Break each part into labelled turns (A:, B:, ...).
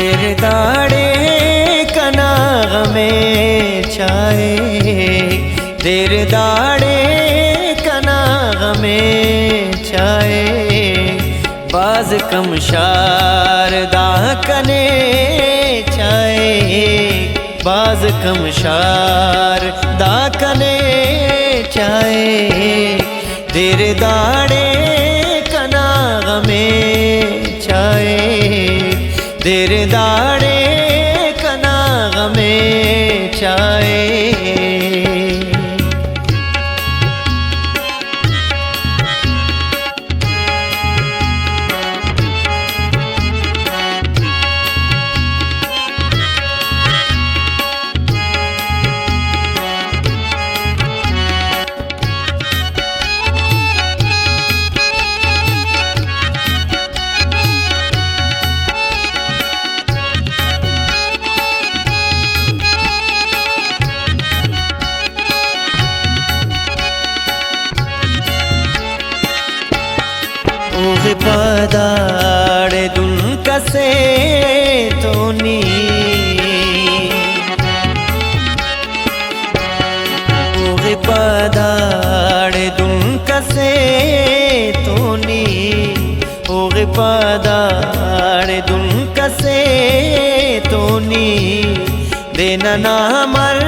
A: देर दाड़े कना में छाए, देर दाड़े कना में छाए, बाज कम शारदा कने छाए, बाज कम शारदा कने छाए, देर दाड़े कना में छाए, देर दाड़े कना में छाए। ओहे पदाड़े दुन कसे तोनी, ओहे पदाड़े दुन कसे तोनी, ओहे पदाड़े दुन कसे तोनी, देना ना मर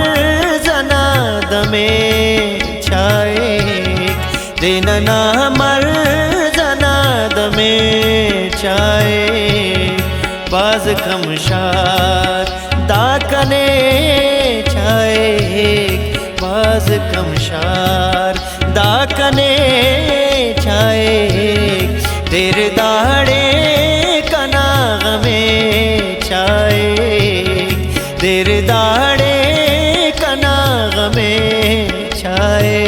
A: जना दमे छाए, देना ना मर में छाए, बाज कमशार दाकने छाए, बाज कमशार दाकने छाए, देर दाड़े कना में छाए, देर दाड़े कना में छाए।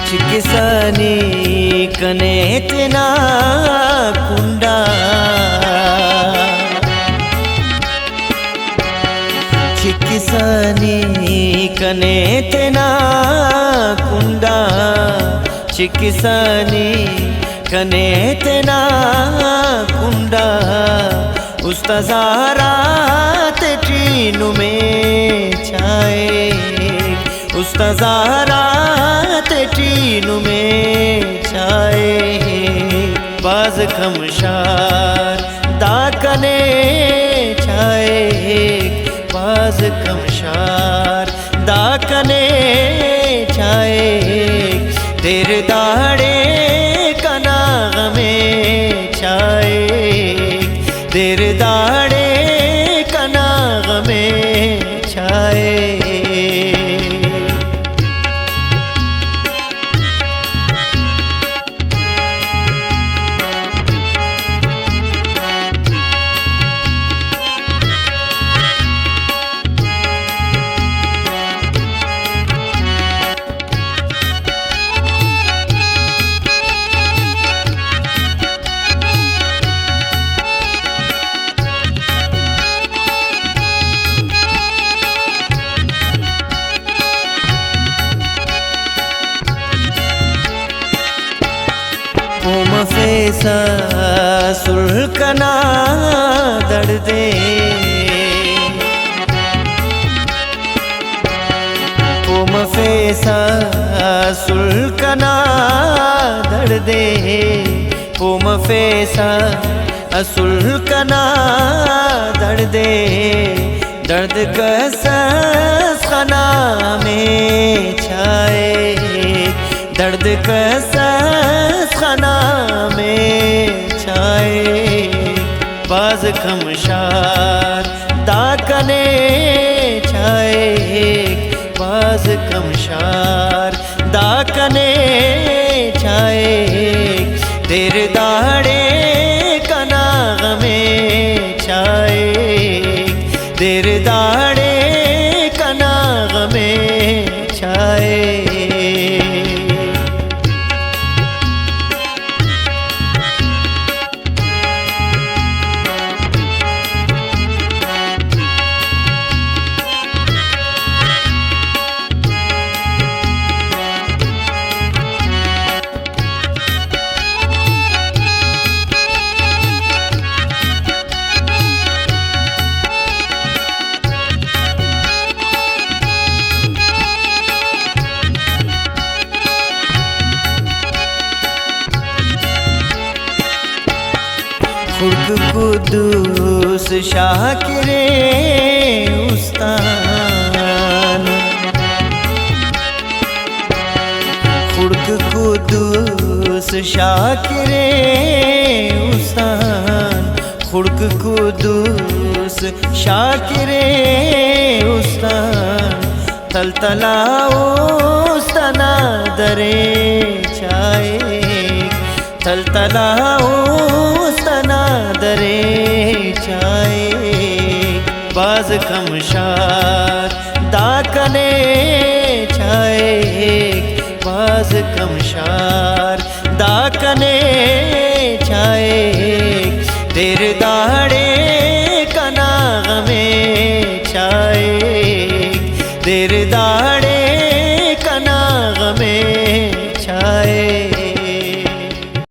A: चिकिसानी कने तेना कुंडा, चिकिसानी कने तेना कुंडा, चिकिसानी कने तेना कुंडा, उस्ताजारा ते ट्रीनु में छाए, उस्ताजारा ते ट्रीनु में छाए, बाज कमशार दाकने छाए, बाज कमशार दाकने छाए, देर दाड़े कना में छाए, देर दाड़े कना में छाए। ओम फैसा सुल्कना दर्दे, ओम फैसा सुल्कना दर्दे, ओम फैसा सुल्कना दर्दे, दर्द कसस खना में छाए, दर्द कसस खना में छाए, बाज कमशार दाकने छाए, बाज कमशार दाकने छाए, शाकिरे उस्तान खुर्क कुदूस शाकिरे उस्तान खुर्क कुदूस शाकिरे उस्तान तलतलाउस्तना दरे चाहे तलतलाउस्तना दरे चाहे बाज कमशार दाकने चाहे बाज कमशार दाकने चाहे तेरे दाड़े कना में चाहे तेरे दाड़े